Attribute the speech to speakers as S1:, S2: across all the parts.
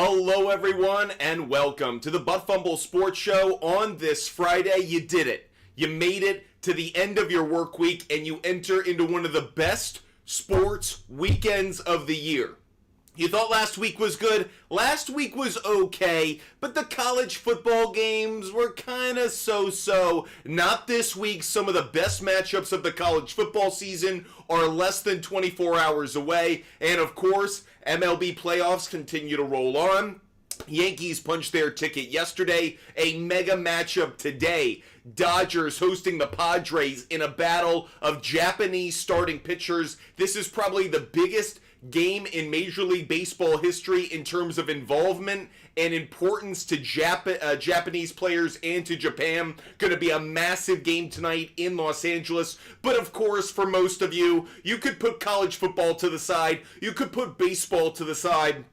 S1: Hello everyone and welcome to the Butt Fumble Sports Show on this Friday. You did it. You made it to the end of your work week and you enter into one of the best sports weekends of the year. You thought last week was good? Last week was okay, but the college football games were kind of so-so. Not this week. Some of the best matchups of the college football season are less than 24 hours away. And of course, MLB playoffs continue to roll on. Yankees punched their ticket yesterday. A mega matchup today. Dodgers hosting the Padres in a battle of Japanese starting pitchers. This is probably the biggest game in Major League Baseball history in terms of involvement and importance to Japanese players and to Japan. Going to be a massive game tonight in Los Angeles. But of course, for most of you, you could put college football to the side. You could put baseball to the side.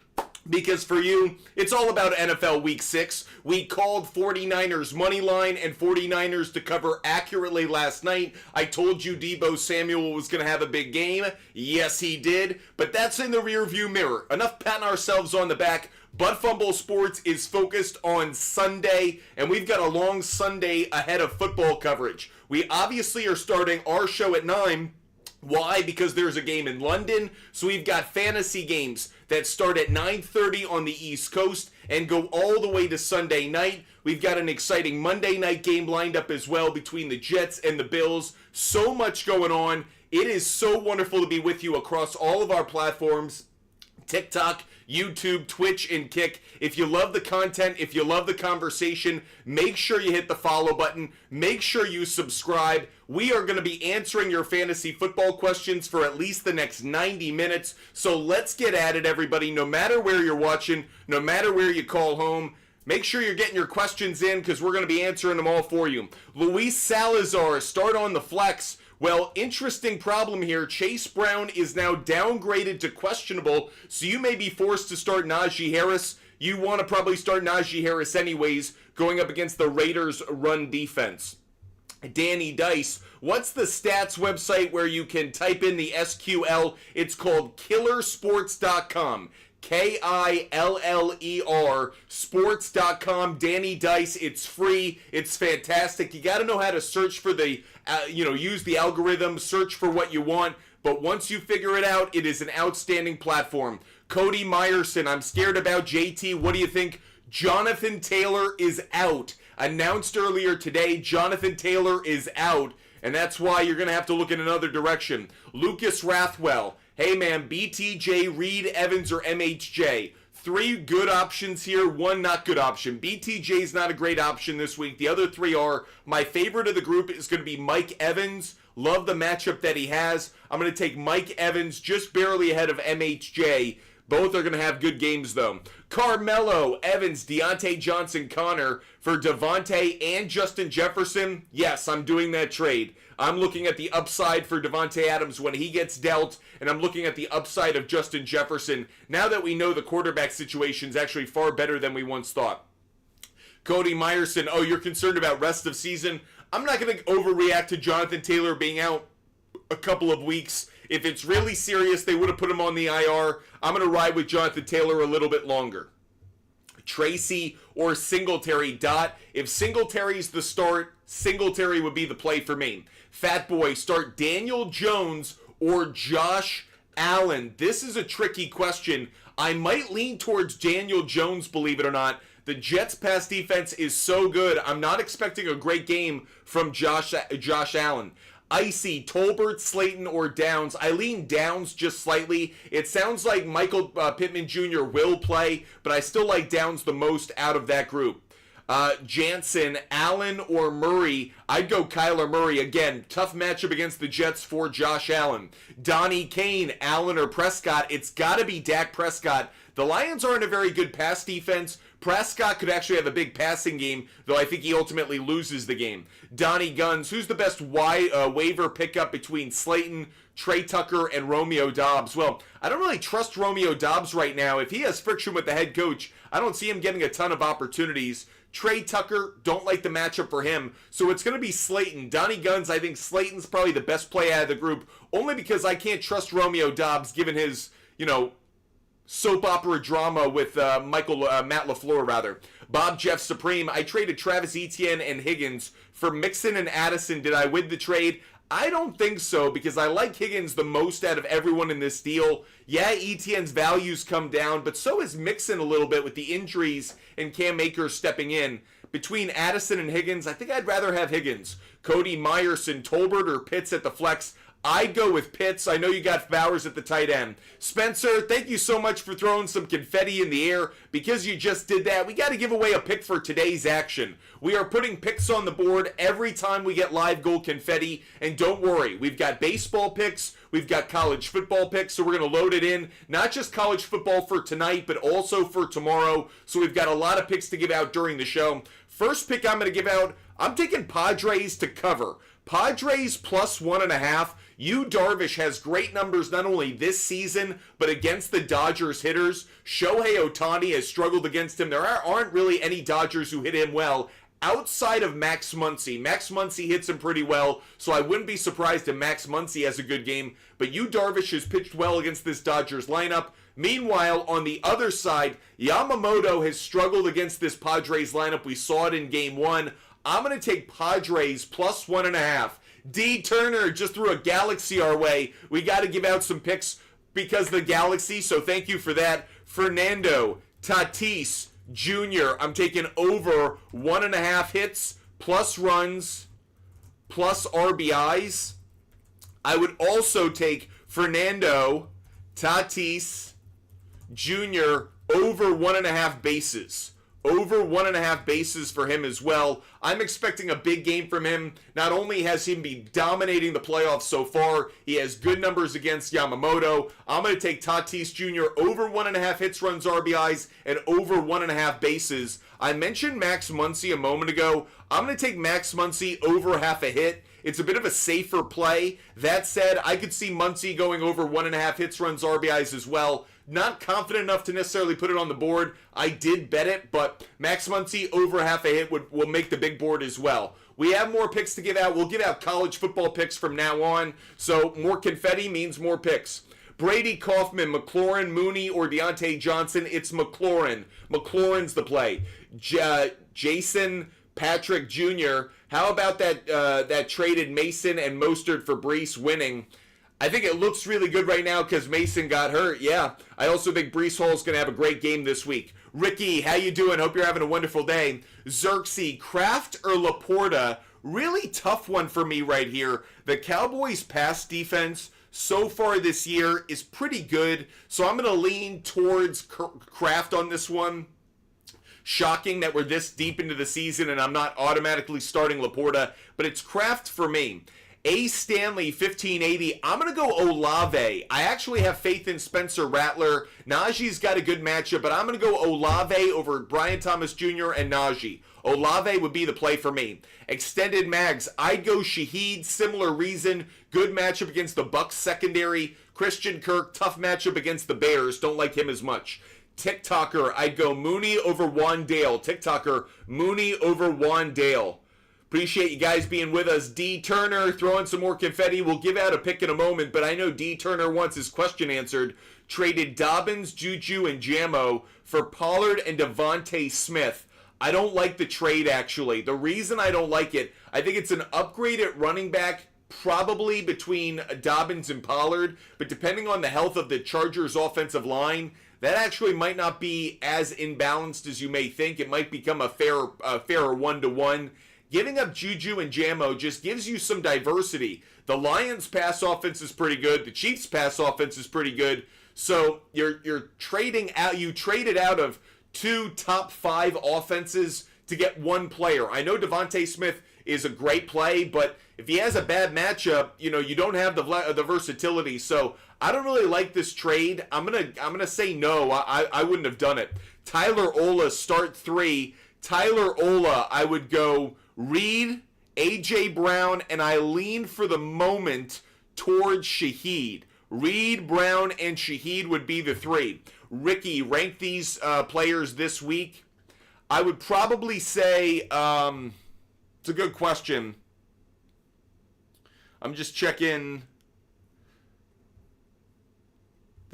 S1: Because for you, it's all about NFL Week 6. We called 49ers money line and 49ers to cover accurately last night. I told you Deebo Samuel was going to have a big game. Yes, he did. But that's in the rearview mirror. Enough patting ourselves on the back. Butt Fumble Sports is focused on Sunday, and we've got a long Sunday ahead of football coverage. We obviously are starting our show at 9. Why? Because there's a game in London, so we've got fantasy games that start at 9:30 on the East Coast and go all the way to Sunday night. We've got an exciting Monday night game lined up as well between the Jets and the Bills. So much going on. It is so wonderful to be with you across all of our platforms. TikTok, YouTube, Twitch, and Kick. If you love the content, if you love the conversation, make sure you hit the follow button. Make sure you subscribe. We are going to be answering your fantasy football questions for at least the next 90 minutes. So let's get at it, everybody. No matter where you're watching, no matter where you call home, make sure you're getting your questions in because we're going to be answering them all for you. Luis Salazar, start on the flex. Well, interesting problem here. Chase Brown is now downgraded to questionable, so you may be forced to start Najee Harris. You want to probably start Najee Harris anyways, going up against the Raiders' run defense. Danny Dice, what's the stats website where you can type in the SQL? It's called killersports.com. KILLER sports.com. Danny Dice, it's free, it's fantastic. You got to know how to search for the use the algorithm, search for what you want, but once you figure it out, it is an outstanding platform. Cody Meyerson, I'm scared about JT. What do you think? Jonathan Taylor is out. Announced earlier today, Jonathan Taylor is out, and that's why you're going to have to look in another direction. Lucas Rathwell, hey man, BTJ, Reed, Evans, or MHJ. 3 good options here, 1 not good option. BTJ is not a great option this week. The other 3 are. My favorite of the group is going to be Mike Evans. Love the matchup that he has. I'm going to take Mike Evans just barely ahead of MHJ. Both are going to have good games, though. Carmelo, Evans, Deontay Johnson, Connor for Devontae and Justin Jefferson. Yes, I'm doing that trade. I'm looking at the upside for Devontae Adams when he gets dealt, and I'm looking at the upside of Justin Jefferson now that we know the quarterback situation is actually far better than we once thought. Cody Meyerson, oh, you're concerned about rest of season? I'm not going to overreact to Jonathan Taylor being out a couple of weeks. If it's really serious, they would have put him on the IR. I'm going to ride with Jonathan Taylor a little bit longer. Tracy or Singletary, Dot. If Singletary's the start, Singletary would be the play for me. Fat Boy, start Daniel Jones or Josh Allen. This is a tricky question. I might lean towards Daniel Jones, believe it or not. The Jets' pass defense is so good. I'm not expecting a great game from Josh Allen. Icy, Tolbert, Slayton, or Downs. I lean Downs just slightly. It sounds like Michael Pittman Jr. will play, but I still like Downs the most out of that group. Jansen, Allen, or Murray. I'd go Kyler Murray. Again, tough matchup against the Jets for Josh Allen. Donnie Kane, Allen, or Prescott. It's got to be Dak Prescott. The Lions aren't a very good pass defense. Prescott could actually have a big passing game, though I think he ultimately loses the game. Donnie Guns, who's the best waiver pickup between Slayton, Trey Tucker, and Romeo Doubs? Well, I don't really trust Romeo Doubs right now. If he has friction with the head coach, I don't see him getting a ton of opportunities. Trey Tucker, don't like the matchup for him. So it's going to be Slayton. Donnie Guns, I think Slayton's probably the best play out of the group, only because I can't trust Romeo Doubs given his, soap opera drama with Matt LaFleur, rather. Bob Jeff Supreme, I traded Travis Etienne and Higgins for Mixon and Addison. Did I win the trade? I don't think so, because I like Higgins the most out of everyone in this deal. Yeah, Etienne's values come down, but so is Mixon a little bit with the injuries and Cam Akers stepping in. Between Addison and Higgins, I think I'd rather have Higgins. Cody, Meyerson, Tolbert, or Pitts at the flex. I'd go with Pitts. I know you got Bowers at the tight end. Spencer, thank you so much for throwing some confetti in the air. Because you just did that, we got to give away a pick for today's action. We are putting picks on the board every time we get live goal confetti. And don't worry, we've got baseball picks, we've got college football picks, so we're going to load it in. Not just college football for tonight, but also for tomorrow. So we've got a lot of picks to give out during the show. First pick I'm going to give out, I'm taking Padres to cover. Padres plus 1.5. Yu Darvish has great numbers not only this season, but against the Dodgers hitters. Shohei Ohtani has struggled against him. There aren't really any Dodgers who hit him well outside of Max Muncy. Max Muncy hits him pretty well, so I wouldn't be surprised if Max Muncy has a good game. But Yu Darvish has pitched well against this Dodgers lineup. Meanwhile, on the other side, Yamamoto has struggled against this Padres lineup. We saw it in Game 1. I'm going to take Padres plus 1.5. D. Turner just threw a galaxy our way. We got to give out some picks because of the galaxy, so thank you for that. Fernando Tatis Jr., I'm taking over 1.5 hits, plus runs, plus RBIs. I would also take Fernando Tatis Jr. over 1.5 bases. Over 1.5 bases for him as well. I'm expecting a big game from him. Not only has he been dominating the playoffs so far, he has good numbers against Yamamoto. I'm going to take Tatis Jr. over 1.5 hits, runs, RBIs, and over 1.5 bases. I mentioned Max Muncy a moment ago. I'm going to take Max Muncy over half a hit. It's a bit of a safer play. That said, I could see Muncy going over 1.5 hits, runs, RBIs as well. Not confident enough to necessarily put it on the board. I did bet it, but Max Muncy over half a hit will make the big board as well. We have more picks to give out. We'll give out college football picks from now on, so more confetti means more picks. Brady Kaufman, McLaurin, Mooney, or Deontay Johnson. It's McLaurin. McLaurin's the play. Jason Patrick Jr. How about that traded Mason and Mostert for Brees winning? I think it looks really good right now because Mason got hurt. Yeah, I also think Brees Hall's going to have a great game this week. Ricky, how you doing? Hope you're having a wonderful day. Xerxes, Kraft or Laporta? Really tough one for me right here. The Cowboys' pass defense so far this year is pretty good, so I'm going to lean towards Kraft on this one. Shocking that we're this deep into the season and I'm not automatically starting Laporta, but it's Kraft for me. A. Stanley, 1580. I'm going to go Olave. I actually have faith in Spencer Rattler. Najee's got a good matchup, but I'm going to go Olave over Brian Thomas Jr. and Najee. Olave would be the play for me. Extended mags. I'd go Shaheed. Similar reason. Good matchup against the Bucs secondary. Christian Kirk, tough matchup against the Bears. Don't like him as much. TikToker, I'd go Mooney over Wandale. TikToker, Mooney over Wandale. Appreciate you guys being with us. D. Turner throwing some more confetti. We'll give out a pick in a moment, but I know D. Turner wants his question answered. Traded Dobbins, Juju, and Jammo for Pollard and Devontae Smith. I don't like the trade, actually. The reason I don't like it, I think it's an upgrade at running back, probably between Dobbins and Pollard, but depending on the health of the Chargers' offensive line, that actually might not be as imbalanced as you may think. It might become a fairer one-to-one. Giving up Juju and Jammo just gives you some diversity. The Lions' pass offense is pretty good. The Chiefs' pass offense is pretty good. So you're trading out. You traded out of 2 top 5 offenses to get one player. I know Devontae Smith is a great play, but if he has a bad matchup, you don't have the versatility. So I don't really like this trade. I'm gonna say no. I wouldn't have done it. Tyler Ola, start 3. Tyler Ola, I would go Reed, A.J. Brown, and I lean for the moment towards Shaheed. Reed, Brown, and Shaheed would be the 3. Ricky, rank these players this week. I would probably say, it's a good question. I'm just checking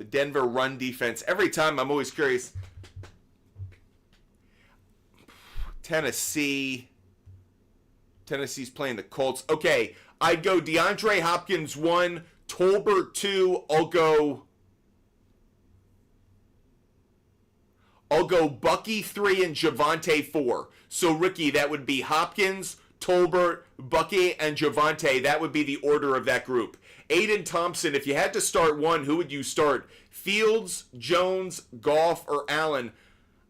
S1: The Denver run defense. Every time I'm always curious. Tennessee's playing the Colts. Okay, I'd go DeAndre Hopkins 1, Tolbert 2. I'll go Bucky 3 and Javonte 4. So, Ricky, that would be Hopkins, Tolbert, Bucky, and Javonte. That would be the order of that group. Aiden Thompson, if you had to start one, who would you start? Fields, Jones, Goff, or Allen?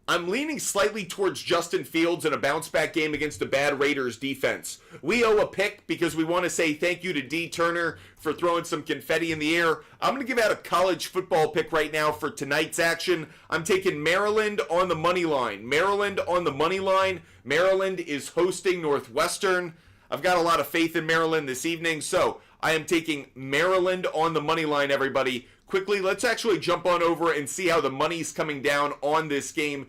S1: I'm leaning slightly towards Justin Fields in a bounce-back game against a bad Raiders defense. We owe a pick because we want to say thank you to D. Turner for throwing some confetti in the air. I'm going to give out a college football pick right now for tonight's action. I'm taking Maryland on the money line. Maryland on the money line. Maryland is hosting Northwestern. I've got a lot of faith in Maryland this evening, so I am taking Maryland on the money line, everybody. Quickly, let's actually jump on over and see how the money's coming down on this game.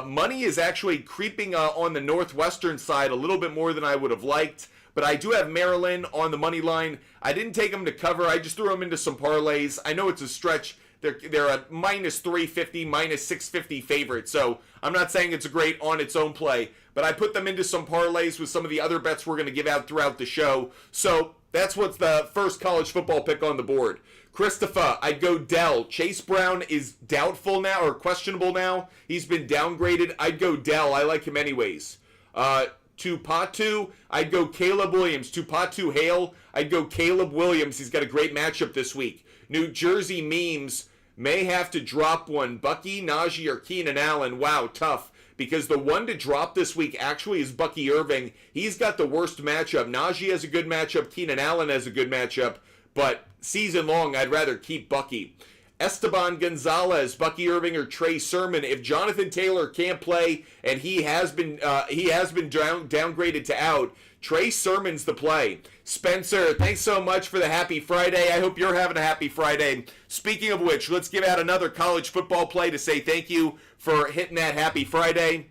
S1: Money is actually creeping on the Northwestern side a little bit more than I would have liked, but I do have Maryland on the money line. I didn't take them to cover. I just threw them into some parlays. I know it's a stretch. They're a minus 350, minus 650 favorite, so I'm not saying it's a great on its own play, but I put them into some parlays with some of the other bets we're going to give out throughout the show. So that's what's the first college football pick on the board. Christopher, I'd go Dell. Chase Brown is doubtful now, or questionable now. He's been downgraded. I'd go Dell. I like him anyways. Tupatu, I'd go Caleb Williams. Tupatu Hale, I'd go Caleb Williams. He's got a great matchup this week. New Jersey Memes may have to drop one. Bucky, Najee, or Keenan Allen. Wow, tough. Because the one to drop this week actually is Bucky Irving. He's got the worst matchup. Najee has a good matchup. Keenan Allen has a good matchup. But season long, I'd rather keep Bucky. Esteban Gonzalez, Bucky Irving, or Trey Sermon. If Jonathan Taylor can't play and he has been downgraded to out, Trey Sermon's the play. Spencer, thanks so much for the happy Friday. I hope you're having a happy Friday. Speaking of which, let's give out another college football play to say thank you for hitting that happy Friday.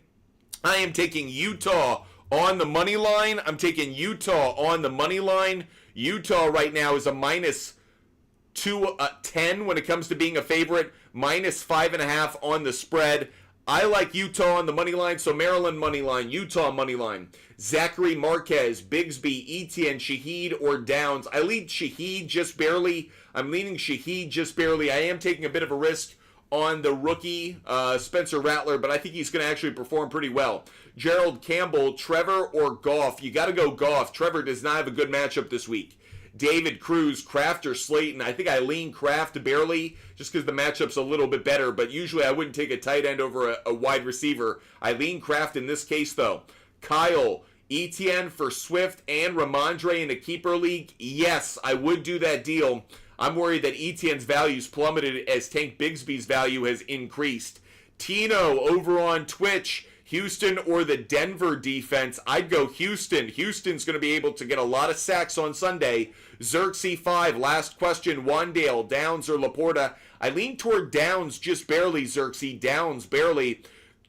S1: I am taking Utah on the money line. I'm taking Utah on the money line. Utah right now is a minus 210 when it comes to being a favorite, minus 5.5 on the spread. I like Utah on the money line, so Maryland money line, Utah money line. Zachary Marquez, Bigsby, Etienne, Shaheed, or Downs. I lead Shaheed just barely. I'm leaning Shaheed just barely. I am taking a bit of a risk on the rookie, Spencer Rattler, but I think he's going to actually perform pretty well. Gerald Campbell, Trevor, or Goff. You got to go Goff. Trevor does not have a good matchup this week. David Cruz, Kraft, or Slayton. I think I lean Kraft barely just because the matchup's a little bit better, but usually I wouldn't take a tight end over a wide receiver. I lean Kraft in this case, though. Kyle, Etienne for Swift and Ramondre in a keeper league. Yes, I would do that deal. I'm worried that Etienne's value's plummeted as Tank Bigsby's value has increased. Tino over on Twitch. Houston or the Denver defense? I'd go Houston. Houston's going to be able to get a lot of sacks on Sunday. Xerxes 5, last question. Wandale, Downs, or Laporta? I lean toward Downs just barely, Xerxes. Downs, barely.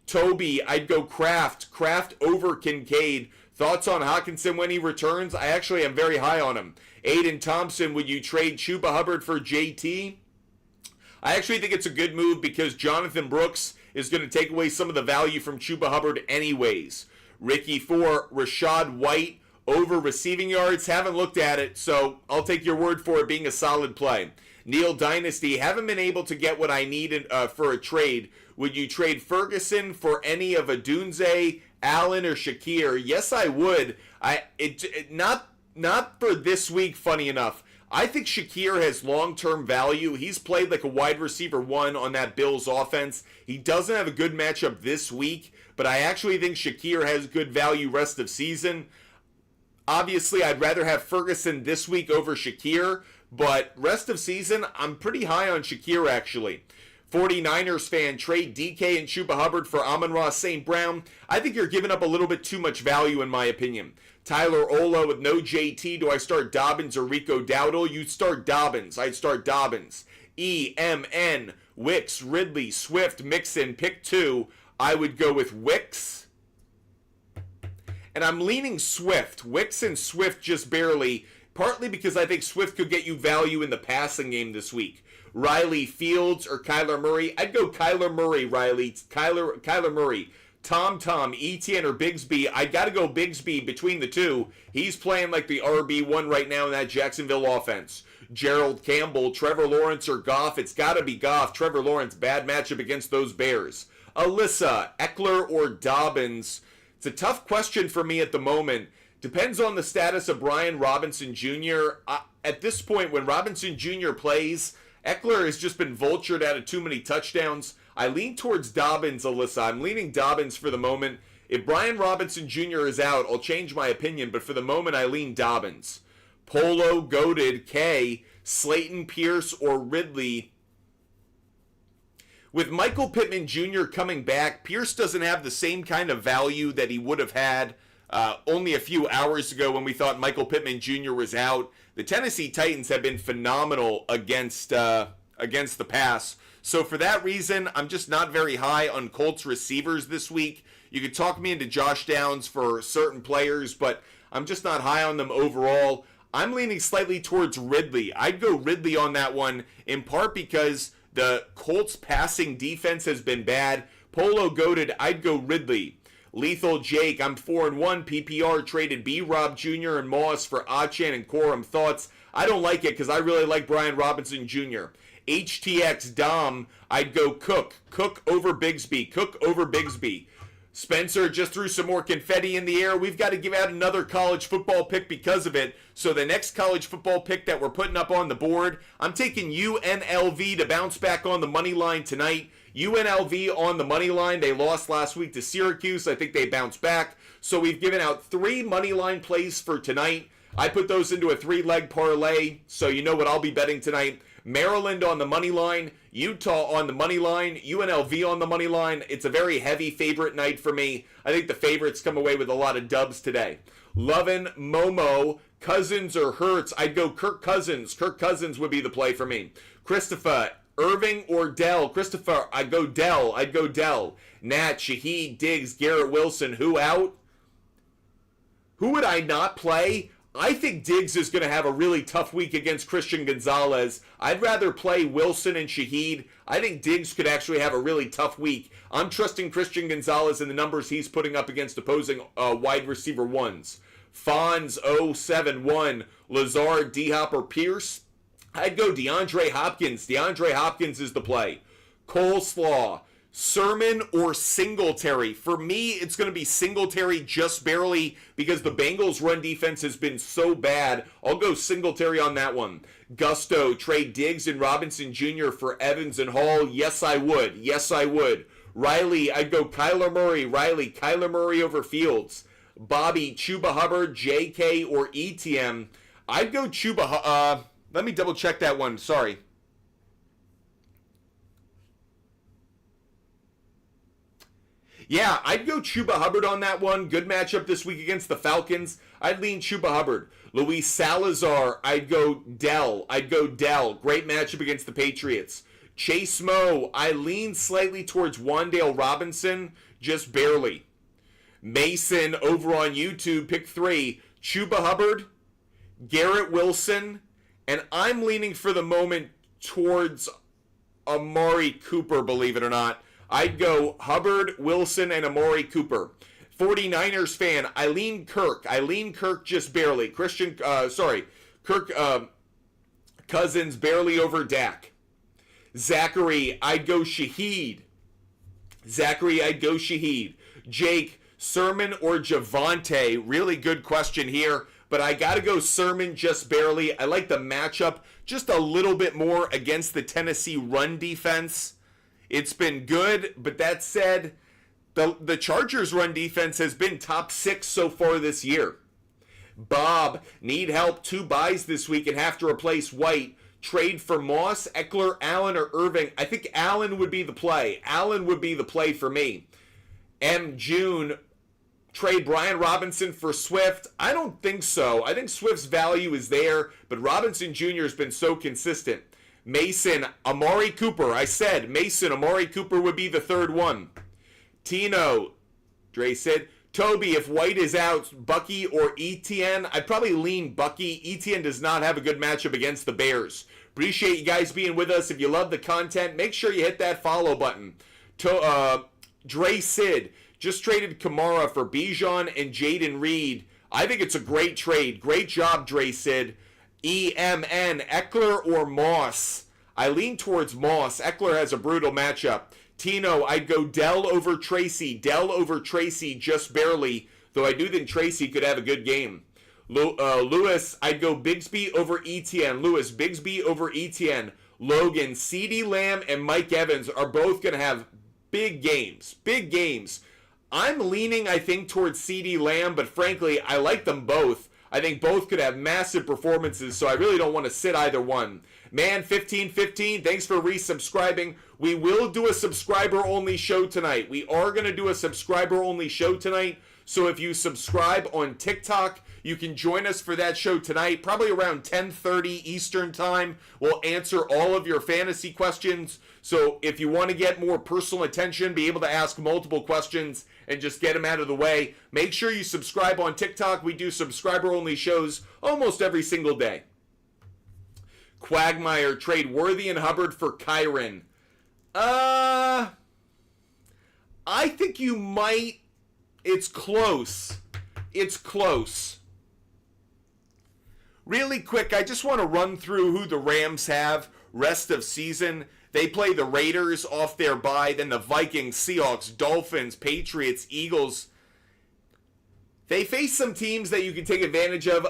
S1: Toby, I'd go Kraft. Kraft over Kincaid. Thoughts on Hawkinson when he returns? I actually am very high on him. Aiden Thompson, would you trade Chuba Hubbard for JT? I actually think it's a good move because Jonathan Brooks is going to take away some of the value from Chuba Hubbard anyways. Ricky 4, Rashad White over receiving yards. Haven't looked at it, so I'll take your word for it being a solid play. Neil Dynasty, haven't been able to get what I need for a trade. Would you trade Ferguson for any of Adunze, Allen, or Shakir? Yes, I would. Not for this week, funny enough. I think Shakir has long-term value. He's played like a wide receiver 1 on that Bills offense. He doesn't have a good matchup this week, but I actually think Shakir has good value rest of season. Obviously, I'd rather have Ferguson this week over Shakir, but rest of season, I'm pretty high on Shakir actually. 49ers fan, trade DK and Chuba Hubbard for Amon-Ra St. Brown. I think you're giving up a little bit too much value in my opinion. Tyler Ola with no JT. Do I start Dobbins or Rico Dowdle? You'd start Dobbins. I'd start Dobbins. EMN, Wicks, Ridley, Swift, Mixon, pick 2. I would go with Wicks. And I'm leaning Swift. Wicks and Swift just barely, partly because I think Swift could get you value in the passing game this week. Riley Fields or Kyler Murray. I'd go Kyler Murray, Riley. Kyler Murray. Tom, Etienne or Bigsby. I got to go Bigsby between the two. He's playing like the RB1 right now in that Jacksonville offense. Gerald Campbell, Trevor Lawrence or Goff. It's got to be Goff. Trevor Lawrence, bad matchup against those Bears. Alyssa, Eckler or Dobbins. It's a tough question for me at the moment. Depends on the status of Brian Robinson Jr. At this point, when Robinson Jr. plays, Eckler has just been vultured out of too many touchdowns. I lean towards Dobbins, Alyssa. I'm leaning Dobbins for the moment. If Brian Robinson Jr. is out, I'll change my opinion, but for the moment, I lean Dobbins. Polo, Goated, K, Slayton, Pierce, or Ridley. With Michael Pittman Jr. coming back, Pierce doesn't have the same kind of value that he would have had only a few hours ago when we thought Michael Pittman Jr. was out. The Tennessee Titans have been phenomenal against the pass. So for that reason, I'm just not very high on Colts receivers this week. You could talk me into Josh Downs for certain players, but I'm just not high on them overall. I'm leaning slightly towards Ridley. I'd go Ridley on that one, in part because the Colts passing defense has been bad. Polo Goated, I'd go Ridley. Lethal Jake, I'm 4-1. PPR traded B-Rob Jr. and Moss for Achan and Corum. Thoughts? I don't like it because I really like Brian Robinson Jr. HTX Dom, I'd go Cook. Cook over Bigsby. Cook over Bigsby. Spencer just threw some more confetti in the air. We've got to give out another college football pick because of it. So the next college football pick that we're putting up on the board, I'm taking UNLV to bounce back on the money line tonight. UNLV on the money line. They lost last week to Syracuse. I think they bounced back. So we've given out 3 money line plays for tonight. I put those into a 3-leg parlay, so you know what I'll be betting tonight. Maryland on the money line, Utah on the money line, UNLV on the money line. It's a very heavy favorite night for me. I think the favorites come away with a lot of dubs today. Lovin', Momo, Cousins or Hurts. I'd go Kirk Cousins. Kirk Cousins would be the play for me. Christopher, Irving or Dell? Christopher, I'd go Dell. Nat, Shaheed, Diggs, Garrett Wilson. Who out? Who would I not play? I think Diggs is going to have a really tough week against Christian Gonzalez. I'd rather play Wilson and Shaheed. I think Diggs could actually have a really tough week. I'm trusting Christian Gonzalez in the numbers he's putting up against opposing wide receiver ones. Fonz 071, Lazard, D-Hop, or Pierce. I'd go DeAndre Hopkins. DeAndre Hopkins is the play. Coleslaw, Sermon or Singletary. For me, it's going to be Singletary just barely because the Bengals' run defense has been so bad. I'll go Singletary on that one. Gusto, trade Diggs and Robinson Jr. for Evans and Hall. Yes, I would. Riley, I'd go Kyler Murray. Kyler Murray over Fields. Bobby, Chuba Hubbard, JK, or ETM. I'd go Chuba. Let me double check that one. Sorry. Yeah, I'd go Chuba Hubbard on that one. Good matchup this week against the Falcons. I'd lean Chuba Hubbard. Luis Salazar, I'd go Dell. Great matchup against the Patriots. Chase Moe, I lean slightly towards Wan'Dale Robinson, just barely. Mason over on YouTube, pick 3. Chuba Hubbard, Garrett Wilson, and I'm leaning for the moment towards Amari Cooper, believe it or not. I'd go Hubbard, Wilson, and Amari Cooper. 49ers fan, I lean Kirk just barely. Kirk Cousins barely over Dak. Zachary, I'd go Shaheed. Jake, Sermon or Javonte? Really good question here, but I gotta go Sermon just barely. I like the matchup just a little bit more against the Tennessee run defense. It's been good, but that said, the Chargers' run defense has been top 6 so far this year. Bob, need help, 2 buys this week and have to replace White. Trade for Moss, Eckler, Allen, or Irving. I think Allen would be the play. For me. M. June, trade Brian Robinson for Swift. I don't think so. I think Swift's value is there, but Robinson Jr. has been so consistent. Mason, Amari Cooper. I said Mason, Amari Cooper would be the third one. Tino, Dre said, Toby, if White is out, Bucky or Etienne? I'd probably lean Bucky. Etienne does not have a good matchup against the Bears. Appreciate you guys being with us. If you love the content, make sure you hit that follow button. Dre Sid just traded Kamara for Bijan and Jaden Reed. I think it's a great trade. Great job, Dre Sid. EMN, Eckler or Moss? I lean towards Moss. Eckler has a brutal matchup. Tino, I'd go Dell over Tracy. Dell over Tracy just barely, though I do think Tracy could have a good game. Lewis, I'd go Bigsby over Etienne. Lewis, Bigsby over Etienne. Logan, CeeDee Lamb and Mike Evans are both going to have big games. Big games. I'm leaning, I think, towards CeeDee Lamb, but frankly, I like them both. I think both could have massive performances, so I really don't want to sit either one. Man1515, thanks for resubscribing. We will do a subscriber-only show tonight. We are going to do a subscriber-only show tonight, so if you subscribe on TikTok, you can join us for that show tonight, probably around 10:30 Eastern Time. We'll answer all of your fantasy questions. So if you want to get more personal attention, be able to ask multiple questions, and just get them out of the way, make sure you subscribe on TikTok. We do subscriber-only shows almost every single day. Quagmire, trade Worthy and Hubbard for Kyron. I think you might. It's close. It's close. Really quick, I just want to run through who the Rams have rest of season. They play the Raiders off their bye, then the Vikings, Seahawks, Dolphins, Patriots, Eagles. They face some teams that you can take advantage of.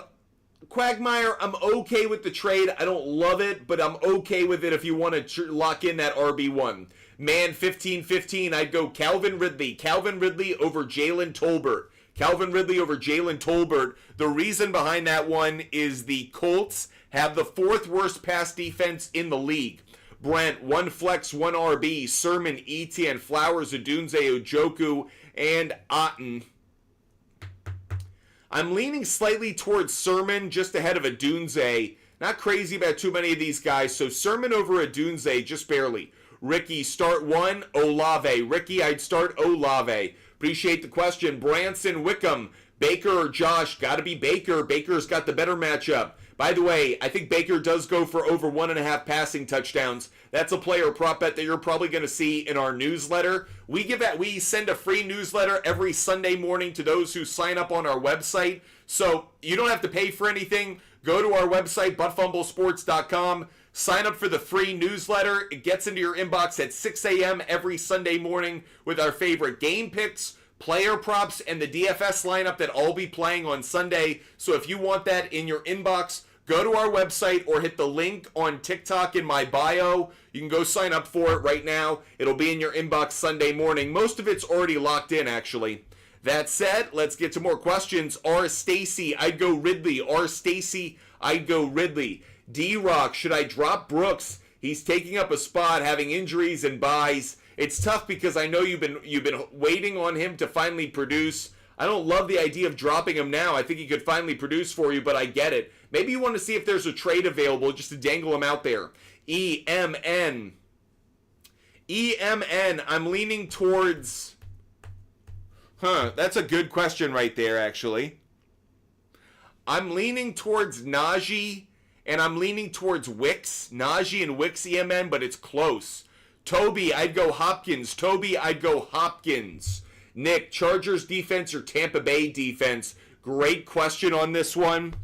S1: Quagmire, I'm okay with the trade. I don't love it, but I'm okay with it if you want to lock in that RB1. Man1515, I'd go Calvin Ridley. Calvin Ridley over Jalen Tolbert. Calvin Ridley over Jalen Tolbert. The reason behind that one is the Colts have the 4th worst pass defense in the league. Brent, 1 flex, 1 RB. Sermon, Etienne, Flowers, Odunze, Ojoku, and Otten. I'm leaning slightly towards Sermon, just ahead of Odunze. Not crazy about too many of these guys, so Sermon over Odunze, just barely. Ricky, start 1, Olave. Ricky, I'd start Olave. Appreciate the question. Branson, Wickham, Baker or Josh? Got to be Baker. Baker's got the better matchup. By the way, I think Baker does go for over 1.5 passing touchdowns. That's a player prop bet that you're probably going to see in our newsletter. We send a free newsletter every Sunday morning to those who sign up on our website. So you don't have to pay for anything. Go to our website, buttfumblesports.com. Sign up for the free newsletter. It gets into your inbox at 6 a.m. every Sunday morning with our favorite game picks, player props, and the DFS lineup that I'll be playing on Sunday. So if you want that in your inbox, go to our website or hit the link on TikTok in my bio. You can go sign up for it right now. It'll be in your inbox Sunday morning. Most of it's already locked in, actually. That said, let's get to more questions. R. Stacy, I'd go Ridley. R. Stacy, I'd go Ridley. D-Rock, should I drop Brooks? He's taking up a spot, having injuries and buys. It's tough because I know you've been waiting on him to finally produce. I don't love the idea of dropping him now. I think he could finally produce for you, but I get it. Maybe you want to see if there's a trade available just to dangle him out there. EMN, I'm leaning towards... that's a good question right there, actually. I'm leaning towards Najee, and I'm leaning towards Wicks. Najee and Wicks EMN, but it's close. Toby, I'd go Hopkins. Toby, I'd go Hopkins. Nick, Chargers defense or Tampa Bay defense? Great question on this one.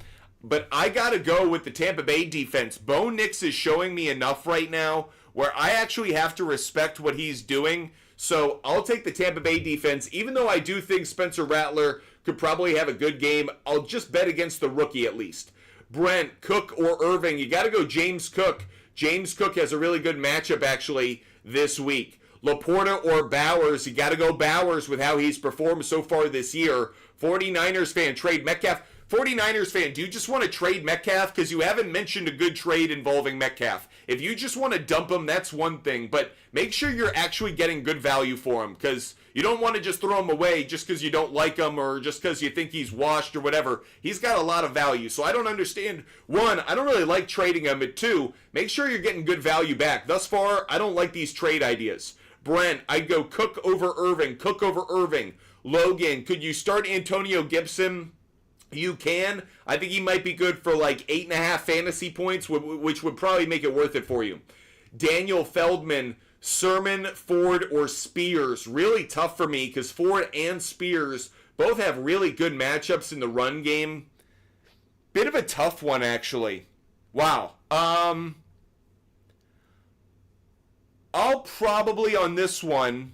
S1: But I got to go with the Tampa Bay defense. Bo Nix is showing me enough right now where I actually have to respect what he's doing. So I'll take the Tampa Bay defense. Even though I do think Spencer Rattler could probably have a good game, I'll just bet against the rookie at least. Brent, Cook or Irving? You got to go James Cook. James Cook has a really good matchup actually this week. Laporta or Bowers? You got to go Bowers with how he's performed so far this year. 49ers fan, trade Metcalf. 49ers fan, do you just want to trade Metcalf? Because you haven't mentioned a good trade involving Metcalf. If you just want to dump him, that's one thing. But make sure you're actually getting good value for him. Because you don't want to just throw him away just because you don't like him or just because you think he's washed or whatever. He's got a lot of value. So I don't understand. One, I don't really like trading him. But two, make sure you're getting good value back. Thus far, I don't like these trade ideas. Brent, I'd go Cook over Irving. Cook over Irving. Logan, could you start Antonio Gibson? you can. I think he might be good for like 8.5 fantasy points, which would probably make it worth it for you. Daniel Feldman, Sermon, Ford, or Spears. Really tough for me because Ford and Spears both have really good matchups in the run game. Bit of a tough one, actually. Wow. I'll probably, on this one,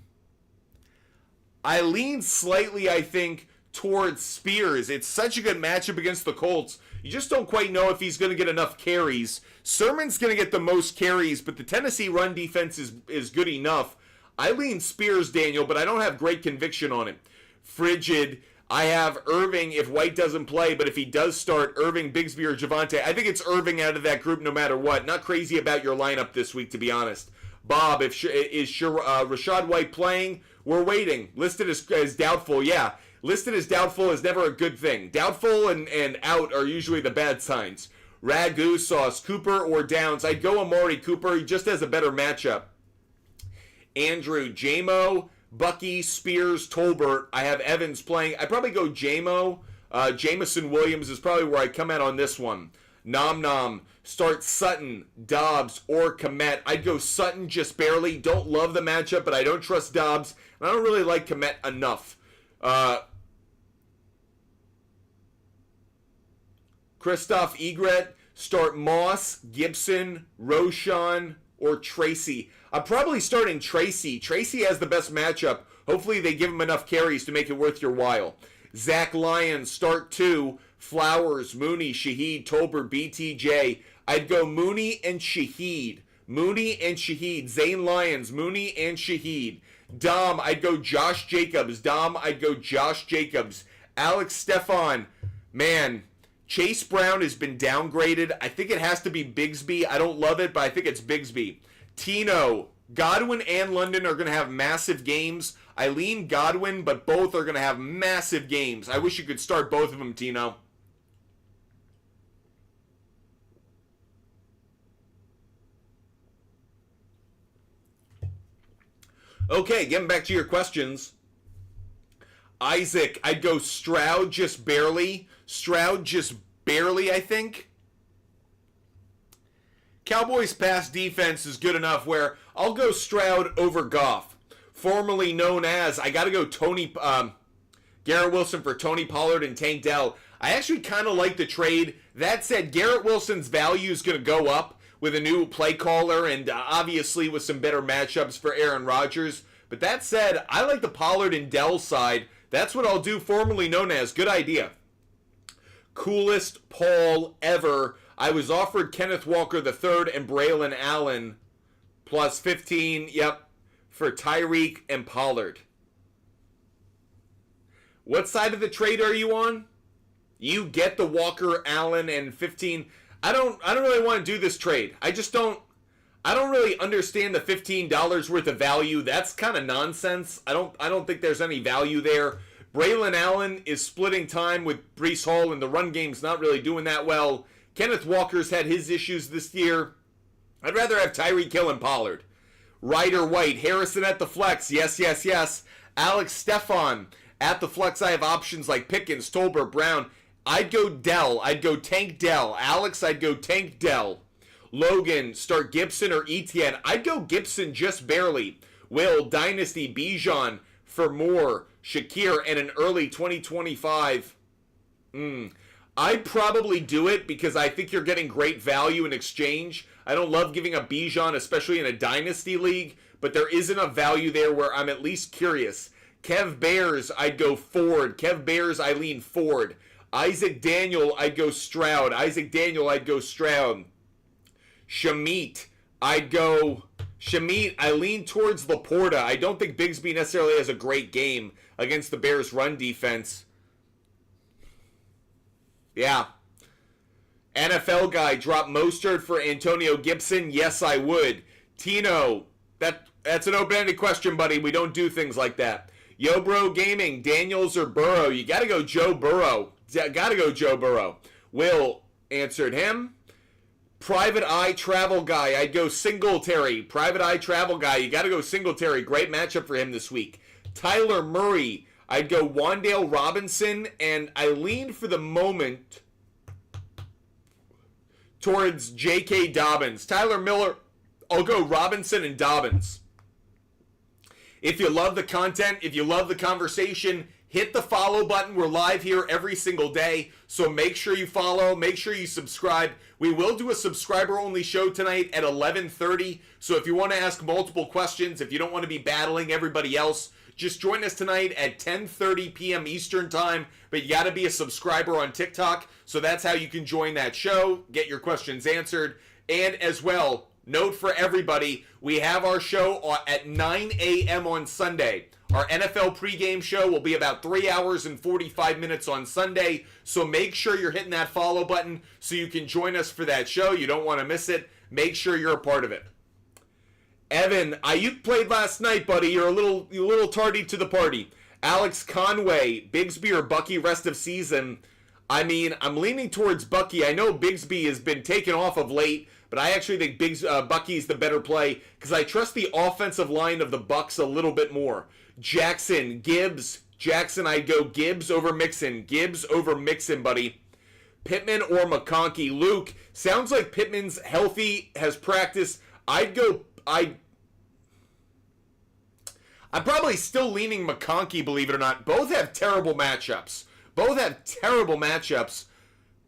S1: I lean slightly, I think, towards Spears. It's such a good matchup against the Colts. You just don't quite know if he's going to get enough carries. Sermon's going to get the most carries, but the Tennessee run defense is good enough. I lean Spears, Daniel, but I don't have great conviction on it. Frigid. I have Irving if White doesn't play, but if he does start, Irving, Bigsby, or Javonte. I think it's Irving out of that group no matter what. Not crazy about your lineup this week, to be honest. Bob, is Rachaad White playing? We're waiting. Listed as doubtful, yeah. Listed as doubtful is never a good thing. Doubtful and out are usually the bad signs. Ragu sauce, Cooper or Downs. I'd go Amari Cooper. He just has a better matchup. Andrew, Jamo, Bucky, Spears, Tolbert. I have Evans playing. I'd probably go Jamo. Jamison Williams is probably where I come out on this one. Nom Nom. Start Sutton, Dobbs, or Kmet. I'd go Sutton just barely. Don't love the matchup, but I don't trust Dobbs. And I don't really like Kmet enough. Christoph Egret. Start Moss, Gibson, Roshan, or Tracy. I'm probably starting Tracy. Tracy has the best matchup. Hopefully they give him enough carries to make it worth your while. Zach Lyons, start 2. Flowers, Mooney, Shaheed, Tolbert, BTJ. I'd go Mooney and Shaheed. Mooney and Shaheed. Zane Lyons, Mooney and Shaheed. Dom, I'd go Josh Jacobs. Alex Stephon, man, Chase Brown has been downgraded. I think it has to be Bigsby. I don't love it, but I think it's Bigsby. Tino, Godwin and London are going to have massive games. I lean Godwin, but both are going to have massive games. I wish you could start both of them, Tino. Okay, getting back to your questions. Isaac, I'd go Stroud just barely. I think. Cowboys' pass defense is good enough where I'll go Stroud over Goff. Formerly known as, I got to go Garrett Wilson for Tony Pollard and Tank Dell. I actually kind of like the trade. That said, Garrett Wilson's value is going to go up with a new play caller and obviously with some better matchups for Aaron Rodgers. But that said, I like the Pollard and Dell side. That's what I'll do, formerly known as. Good idea. Coolest Paul ever. I was offered Kenneth Walker III and Braylon Allen plus 15, for Tyreek and Pollard. What side of the trade are you on? You get the Walker, Allen, and 15. I don't really want to do this trade. I don't really understand the $15 worth of value. That's kind of nonsense. I don't think there's any value there. Braylon Allen is splitting time with Breece Hall, and the run game's not really doing that well. Kenneth Walker's had his issues this year. I'd rather have Tyreek Hill and Pollard. Ryder White, Harrison at the flex. Yes. Alex Stephon at the flex. I have options like Pickens, Tolbert, Brown. I'd go Dell. I'd go Tank Dell. Alex, I'd go Tank Dell. Logan, start Gibson or Etienne. I'd go Gibson just barely. Will, Dynasty, Bijan for more. Shakir and an early 2025. I'd probably do it because I think you're getting great value in exchange. I don't love giving up Bijan, especially in a Dynasty league, but there is enough value there where I'm at least curious. Kev Bears, I'd go Ford. Kev Bears, I lean Ford. Isaac Daniel, I'd go Stroud. Shamit, I lean towards Laporta. I don't think Bigsby necessarily has a great game against the Bears' run defense. Yeah. NFL guy, drop Mostert for Antonio Gibson? Yes, I would. Tino, that's an open-ended question, buddy. We don't do things like that. Yo Bro Gaming, Daniels or Burrow? You gotta go Joe Burrow. Will answered him. Private Eye Travel Guy, I'd go Singletary. Private Eye Travel Guy, you gotta go Singletary. Great matchup for him this week. Tyler Murray, I'd go Wan'Dale Robinson, and I lean for the moment towards J.K. Dobbins. Tyler Miller, I'll go Robinson and Dobbins. If you love the content, if you love the conversation, hit the follow button. We're live here every single day, so make sure you follow, make sure you subscribe. We will do a subscriber-only show tonight at 11:30, so if you want to ask multiple questions, if you don't want to be battling everybody else, just join us tonight at 10:30 p.m. Eastern Time, but you got to be a subscriber on TikTok, so that's how you can join that show, get your questions answered, and as well, note for everybody, we have our show at 9 a.m. on Sunday. Our NFL pregame show will be about 3 hours and 45 minutes on Sunday, so make sure you're hitting that follow button so you can join us for that show. You don't want to miss it. Make sure you're a part of it. Evan, Ayuk played last night, buddy. You're a little tardy to the party. Alex Conway, Bigsby or Bucky rest of season. I mean, I'm leaning towards Bucky. I know Bigsby has been taken off of late, but I actually think Bucky's the better play because I trust the offensive line of the Bucs a little bit more. Jackson, Gibbs. Jackson, I'd go Gibbs over Mixon. Gibbs over Mixon, buddy. Pittman or McConkey. Luke, sounds like Pittman's healthy, has practiced. I'm probably still leaning McConkey, believe it or not. Both have terrible matchups.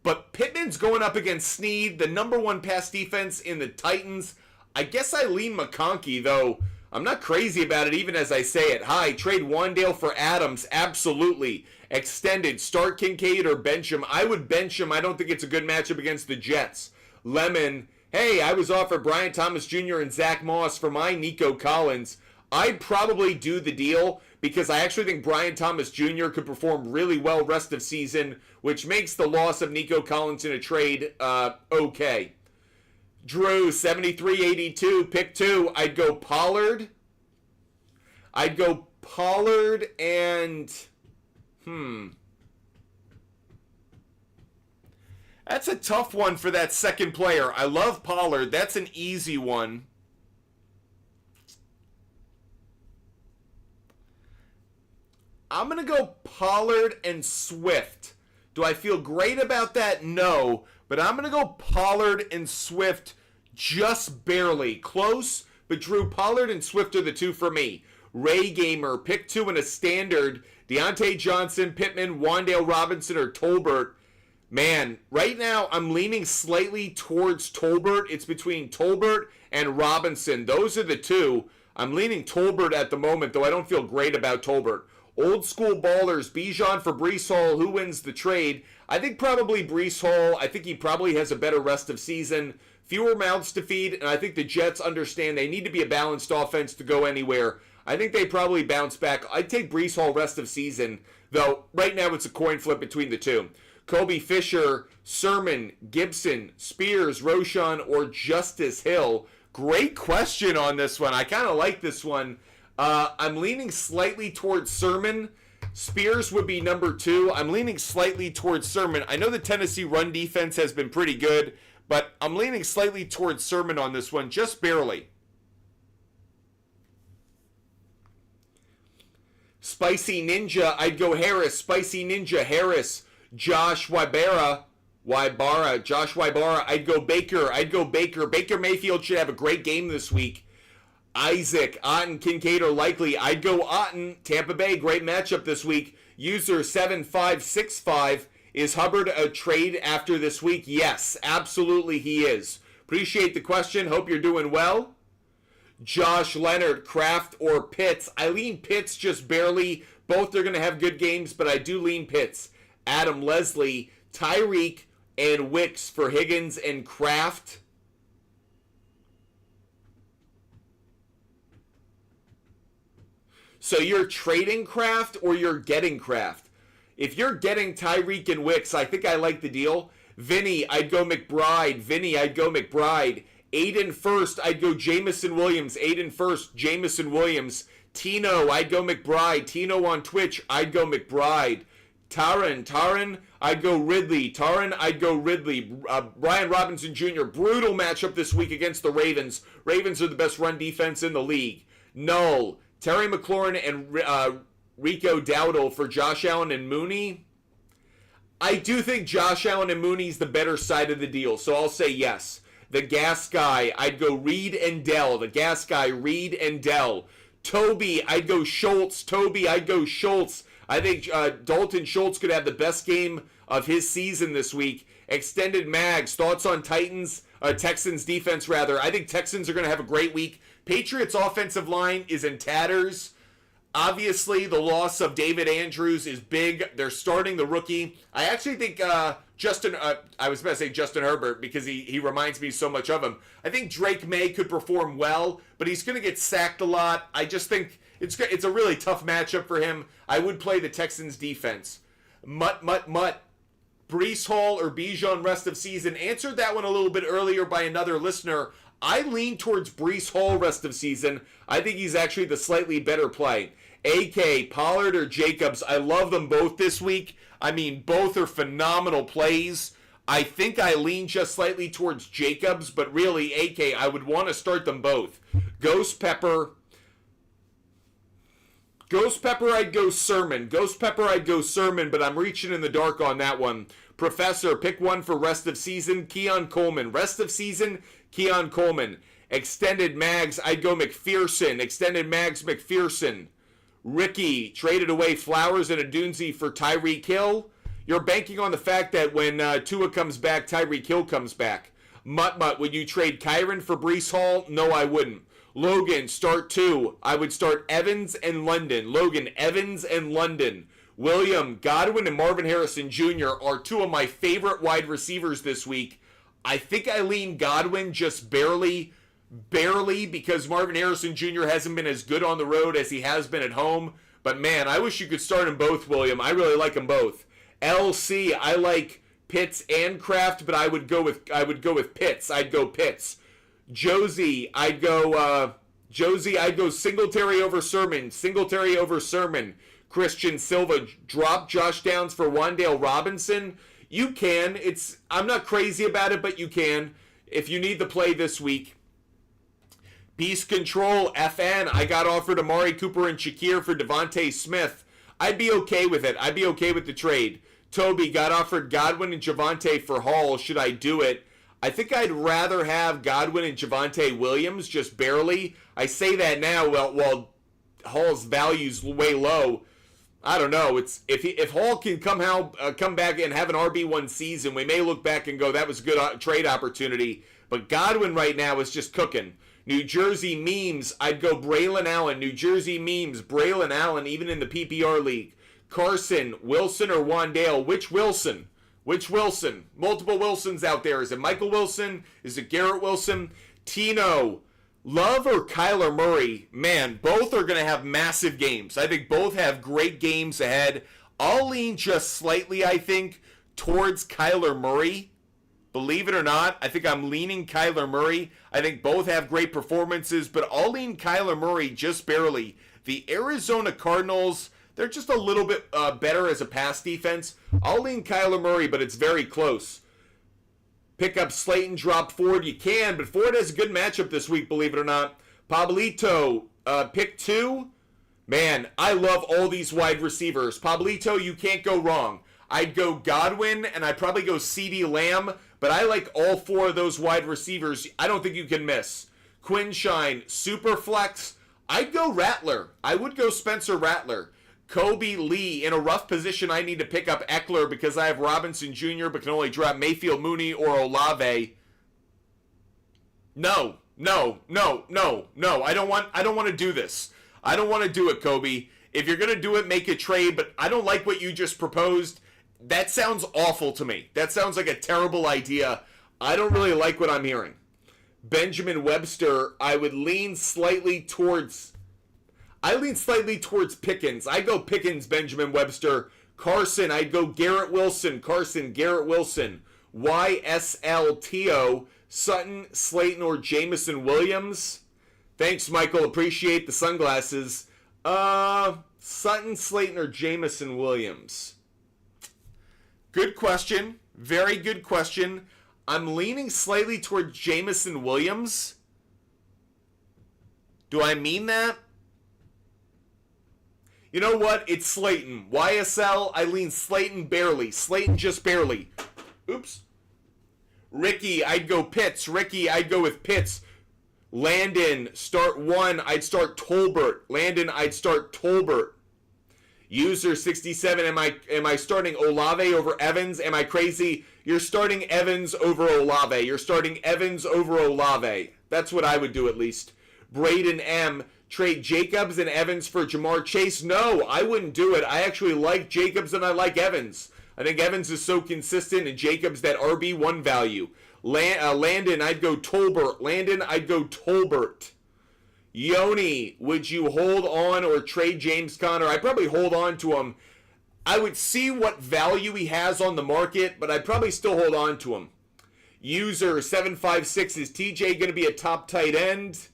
S1: But Pittman's going up against Snead, the number one pass defense in the Titans. I guess I lean McConkey, though I'm not crazy about it even as I say it. Hi, trade Wan'Dale for Adams. Absolutely. Extended. Start Kincaid or bench him. I would bench him. I don't think it's a good matchup against the Jets. Lemon. Hey, I was offered Brian Thomas Jr. and Zach Moss for my Nico Collins. I'd probably do the deal because I actually think Brian Thomas Jr. could perform really well rest of season, which makes the loss of Nico Collins in a trade okay. Drew, 73-82, pick 2. I'd go Pollard. And that's a tough one for that second player. I love Pollard. That's an easy one. I'm going to go Pollard and Swift. Do I feel great about that? No. But I'm going to go Pollard and Swift just barely. Close, but Drew, Pollard and Swift are the two for me. Ray Gamer, pick 2 in a standard. Deontay Johnson, Pittman, Wan'Dale Robinson, or Tolbert. Man, right now I'm leaning slightly towards Tolbert. It's between Tolbert and Robinson. Those are the two. I'm leaning Tolbert at the moment, though I don't feel great about Tolbert. Old school ballers, Bijan for Breece Hall. Who wins the trade? I think probably Breece Hall. I think he probably has a better rest of season. Fewer mouths to feed, and I think the Jets understand they need to be a balanced offense to go anywhere. I think they probably bounce back. I'd take Breece Hall rest of season, though right now it's a coin flip between the two. Kobe Fisher, Sermon, Gibson, Spears, Roschon, or Justice Hill. Great question on this one. I kind of like this one. I'm leaning slightly towards Sermon. Spears would be number 2. I'm leaning slightly towards Sermon. I know the Tennessee run defense has been pretty good, but I'm leaning slightly towards Sermon on this one, just barely. Spicy Ninja, I'd go Harris. Spicy Ninja, Harris. Josh Wybara, Josh Wybara, I'd go Baker. Baker Mayfield should have a great game this week. Isaac, Otten, Kincaid are likely. I'd go Otten. Tampa Bay, great matchup this week. User 7565, is Hubbard a trade after this week? Yes, absolutely he is. Appreciate the question. Hope you're doing well. Josh Leonard, Kraft or Pitts? I lean Pitts just barely. Both are going to have good games, but I do lean Pitts. Adam Leslie, Tyreek, and Wicks for Higgins and Kraft. So you're trading Kraft or you're getting Kraft? If you're getting Tyreek and Wicks, I think I like the deal. Vinny, I'd go McBride. Aiden first, I'd go Jamison Williams. Aiden first, Jamison Williams. Tino, I'd go McBride. Tino on Twitch, I'd go McBride. Taran, I'd go Ridley. Brian Robinson Jr., brutal matchup this week against the Ravens. Ravens are the best run defense in the league. Null, Terry McLaurin and Rico Dowdle for Josh Allen and Mooney. I do think Josh Allen and Mooney's the better side of the deal, so I'll say yes. The gas guy, I'd go Reed and Dell. The gas guy, Reed and Dell. Toby, I'd go Schultz. Toby, I'd go Schultz. I think Dalton Schultz could have the best game of his season this week. Extended Mags, thoughts on Texans defense rather. I think Texans are going to have a great week. Patriots offensive line is in tatters. Obviously, the loss of David Andrews is big. They're starting the rookie. I actually think I was about to say Justin Herbert because he reminds me so much of him. I think Drake May could perform well, but he's going to get sacked a lot. I just think it's a really tough matchup for him. I would play the Texans defense. Mutt. Breece Hall or Bijan rest of season? Answered that one a little bit earlier by another listener. I lean towards Breece Hall rest of season. I think he's actually the slightly better play. AK, Pollard or Jacobs, I love them both this week. I mean, both are phenomenal plays. I think I lean just slightly towards Jacobs, but really, AK, I would want to start them both. Ghost Pepper, I'd go Sermon. I'd go Sermon, but I'm reaching in the dark on that one. Professor, pick one for rest of season. Keon Coleman. Rest of season, Keon Coleman. Extended Mags, I'd go McPherson. Extended Mags, McPherson. Ricky, traded away Flowers and Adunzi for Tyreek Hill. You're banking on the fact that when Tua comes back, Tyreek Hill comes back. Mutt, would you trade Kyron for Breece Hall? No, I wouldn't. Logan, start two. I would start Evans and London. Logan, Evans and London. William, Godwin, and Marvin Harrison Jr. are two of my favorite wide receivers this week. I think I lean Godwin just barely, because Marvin Harrison Jr. hasn't been as good on the road as he has been at home. But man, I wish you could start them both, William. I really like them both. LC, I like Pitts and Kraft, but I would go with Pitts. I'd go Pitts. Josie, I'd go Singletary over Sermon. Christian Silva, drop Josh Downs for Wan'Dale Robinson. You can. I'm not crazy about it, but you can if you need the play this week. Beast Control, FN, I got offered Amari Cooper and Shakir for Devontae Smith. I'd be okay with it. I'd be okay with the trade. Toby, got offered Godwin and Javonte for Hall. Should I do it? I think I'd rather have Godwin and Javonte Williams, just barely. I say that now while Hall's value's way low. I don't know. If Hall can come back and have an RB1 season, we may look back and go, that was a good trade opportunity. But Godwin right now is just cooking. New Jersey Memes, I'd go Braylon Allen. New Jersey Memes, Braylon Allen, even in the PPR league. Carson, Wilson or Wan'Dale? Which Wilson? Multiple Wilsons out there. Is it Michael Wilson? Is it Garrett Wilson? Tino, Love or Kyler Murray? Man, both are going to have massive games. I think both have great games ahead. I'll lean just slightly, I think, towards Kyler Murray. Believe it or not, I think I'm leaning Kyler Murray. I think both have great performances, but I'll lean Kyler Murray just barely. The Arizona Cardinals, they're just a little bit better as a pass defense. I'll lean Kyler Murray, but it's very close. Pick up Slayton, drop Ford. You can, but Ford has a good matchup this week, believe it or not. Pablito, pick two. Man, I love all these wide receivers. Pablito, you can't go wrong. I'd go Godwin, and I'd probably go CeeDee Lamb, but I like all four of those wide receivers. I don't think you can miss. Quinshine, Superflex. I'd go Rattler. I would go Spencer Rattler. Kobe Lee, in a rough position, I need to pick up Eckler because I have Robinson Jr., but can only drop Mayfield, Mooney, or Olave. No. I don't want to do this. I don't want to do it, Kobe. If you're going to do it, make a trade, but I don't like what you just proposed. That sounds awful to me. That sounds like a terrible idea. I don't really like what I'm hearing. Benjamin Webster, I lean slightly towards Pickens. I go Pickens, Benjamin Webster. Carson, I'd go Garrett Wilson. Garrett Wilson. YSLTO, Sutton, Slayton, or Jamison Williams. Thanks, Michael. Appreciate the sunglasses. Sutton, Slayton, or Jamison Williams? Good question. Very good question. I'm leaning slightly towards Jamison Williams. Do I mean that? You know what? It's Slayton. YSL, I lean Slayton barely. Slayton just barely. Oops. Ricky, I'd go Pitts. Ricky, I'd go with Pitts. Landon, start 1. I'd start Tolbert. Landon, I'd start Tolbert. User 67, am I starting Olave over Evans? Am I crazy? You're starting Evans over Olave. You're starting Evans over Olave. That's what I would do at least. Braden M, trade Jacobs and Evans for Jamar Chase? No, I wouldn't do it. I actually like Jacobs and I like Evans. I think Evans is so consistent and Jacobs that RB1 value. Landon, I'd go Tolbert. Landon, I'd go Tolbert. Yoni, would you hold on or trade James Conner? I'd probably hold on to him. I would see what value he has on the market, but I'd probably still hold on to him. User 756, is TJ going to be a top tight end?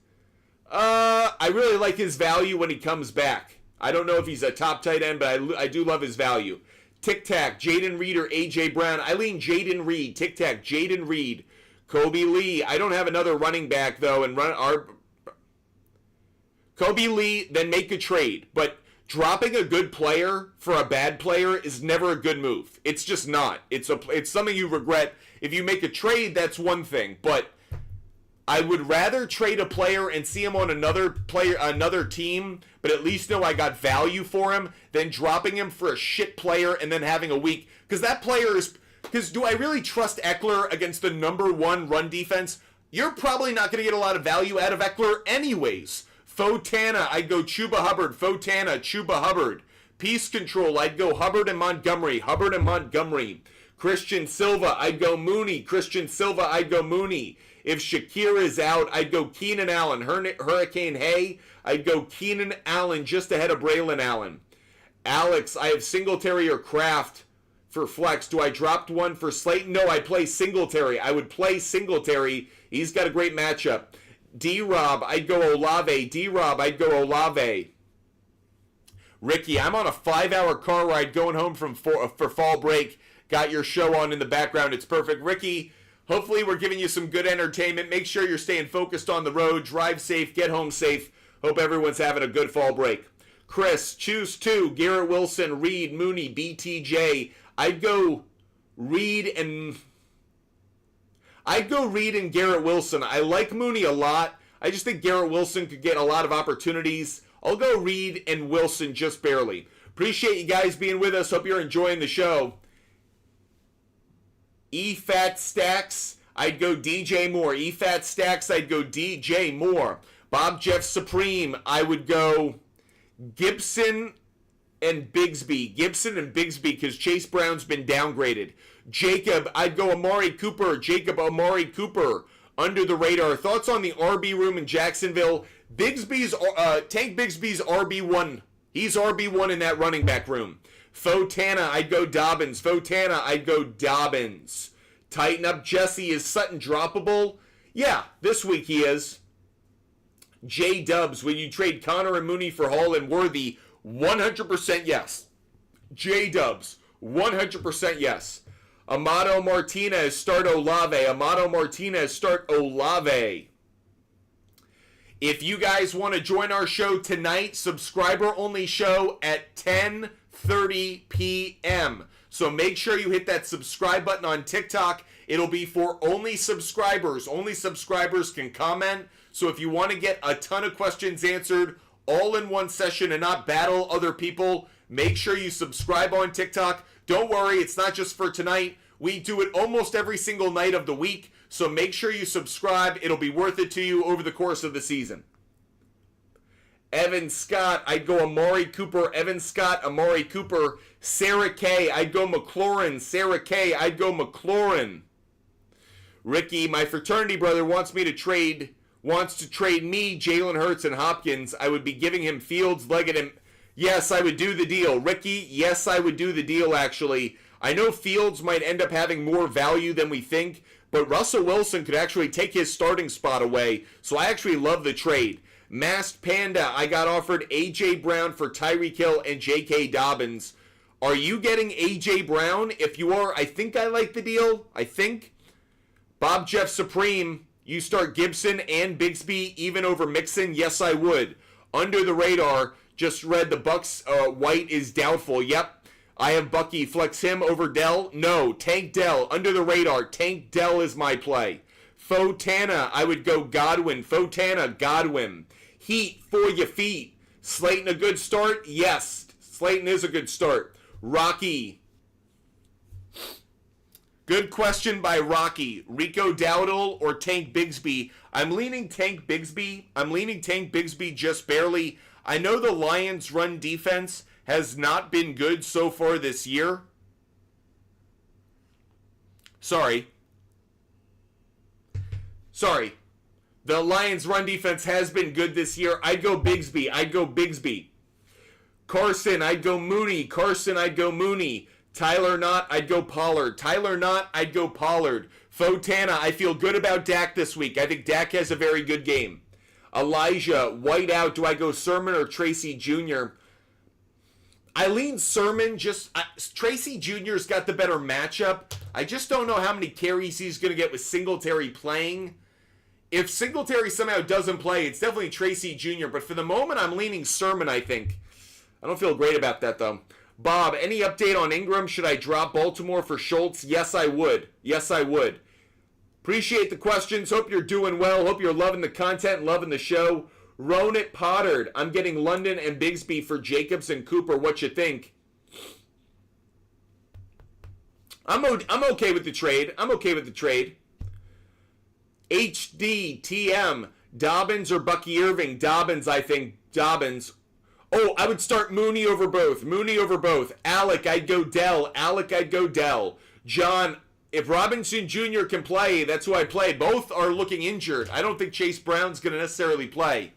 S1: I really like his value when he comes back. I don't know if he's a top tight end, but I do love his value. Tic Tac, Jaden Reed or A.J. Brown? I lean Jaden Reed. Tic Tac, Jaden Reed. Kobe Lee. I don't have another running back, though, and Kobe Lee, then make a trade. But dropping a good player for a bad player is never a good move. It's just not. It's something you regret. If you make a trade, that's one thing. But I would rather trade a player and see him on another team, but at least know I got value for him, than dropping him for a shit player and then having a week. Because that player is... Because do I really trust Eckler against the #1 run defense? You're probably not going to get a lot of value out of Eckler anyways. Fotana, I'd go Chuba Hubbard. Fotana, Chuba Hubbard. Peace Control, I'd go Hubbard and Montgomery. Hubbard and Montgomery. Christian Silva, I'd go Mooney. Christian Silva, I'd go Mooney. If Shakir is out, I'd go Keenan Allen. Hurricane Hay, I'd go Keenan Allen just ahead of Braylon Allen. Alex, I have Singletary or Kraft for flex. Do I drop one for Slayton? No, I play Singletary. I would play Singletary. He's got a great matchup. D-Rob, I'd go Olave. D-Rob, I'd go Olave. Ricky, I'm on a 5-hour car ride going home for fall break. Got your show on in the background. It's perfect. Ricky, hopefully we're giving you some good entertainment. Make sure you're staying focused on the road. Drive safe. Get home safe. Hope everyone's having a good fall break. Chris, choose 2. Garrett Wilson, Reed, Mooney, BTJ. I'd go Reed and Garrett Wilson. I like Mooney a lot. I just think Garrett Wilson could get a lot of opportunities. I'll go Reed and Wilson just barely. Appreciate you guys being with us. Hope you're enjoying the show. E-Fat Stacks, I'd go DJ Moore. E-Fat Stacks, I'd go DJ Moore. Bob Jeff Supreme, I would go Gibson and Bigsby. Gibson and Bigsby because Chase Brown's been downgraded. Jacob, I'd go Amari Cooper. Jacob Amari Cooper. Under the radar. Thoughts on the RB room in Jacksonville? Tank Bigsby's RB1. He's RB1 in that running back room. Fotana, I'd go Dobbins. Fotana, I'd go Dobbins. Tighten up Jesse. Is Sutton droppable? Yeah, this week he is. J Dubs, will you trade Connor and Mooney for Hall and Worthy? 100% yes. J Dubs, 100% yes. Amado Martinez, start Olave. Amado Martinez, start Olave. If you guys want to join our show tonight, subscriber-only show at 10:30 p.m. So make sure you hit that subscribe button on TikTok. It'll be for only subscribers. Only subscribers can comment. So if you want to get a ton of questions answered all in one session and not battle other people, make sure you subscribe on TikTok. Don't worry, it's not just for tonight. We do it almost every single night of the week. So make sure you subscribe. It'll be worth it to you over the course of the season. Evan Scott, I'd go Amari Cooper. Evan Scott, Amari Cooper. Sarah K, I'd go McLaurin. Sarah K, I'd go McLaurin. Ricky, my fraternity brother wants to trade me, Jalen Hurts, and Hopkins. I would be giving him Fields, Leggett, and... Yes, I would do the deal. Ricky, yes, I would do the deal, actually. I know Fields might end up having more value than we think, but Russell Wilson could actually take his starting spot away, so I actually love the trade. Masked Panda, I got offered A.J. Brown for Tyreek Hill and J.K. Dobbins. Are you getting A.J. Brown? If you are, I think I like the deal. I think. Bob Jeff Supreme, you start Gibson and Bigsby even over Mixon? Yes, I would. Under the radar, Just read the Bucks White is doubtful. Yep. I have Bucky. Flex him over Dell. No. Tank Dell. Under the radar. Tank Dell is my play. Fotana. I would go Godwin. Fotana. Godwin. Heat for your feet. Slayton a good start? Yes. Slayton is a good start. Rocky. Good question by Rocky. Rico Dowdle or Tank Bigsby? I'm leaning Tank Bigsby. I'm leaning Tank Bigsby just barely. I know the Lions' run defense has not been good so far this year. Sorry. The Lions' run defense has been good this year. I'd go Bigsby. Carson, I'd go Mooney. Tyler Knott, I'd go Pollard. Fotana, I feel good about Dak this week. I think Dak has a very good game. Elijah, white out. Do I go Sermon or Tracy Jr.? I lean Sermon. Tracy Jr.'s got the better matchup. I just don't know how many carries he's going to get with Singletary playing. If Singletary somehow doesn't play, it's definitely Tracy Jr. But for the moment, I'm leaning Sermon, I think. I don't feel great about that, though. Bob, any update on Ingram? Should I drop Baltimore for Schultz? Yes, I would. Appreciate the questions. Hope you're doing well. Hope you're loving the content, loving the show. Ronit Pottard, I'm getting London and Bigsby for Jacobs and Cooper. What you think? I'm okay with the trade. HDTM, Dobbins or Bucky Irving? Dobbins, I think. Dobbins. Oh, I would start Mooney over both. Alec, I'd go Dell. John, if Robinson Jr. can play, that's who I play. Both are looking injured. I don't think Chase Brown's going to necessarily play.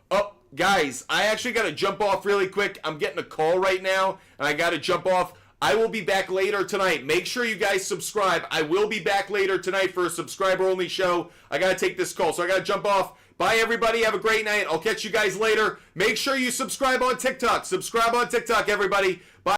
S1: Oh, guys, I actually got to jump off really quick. I'm getting a call right now, and I got to jump off. I will be back later tonight. Make sure you guys subscribe. I will be back later tonight for a subscriber-only show. I got to take this call, so I got to jump off. Bye, everybody. Have a great night. I'll catch you guys later. Make sure you subscribe on TikTok. Everybody.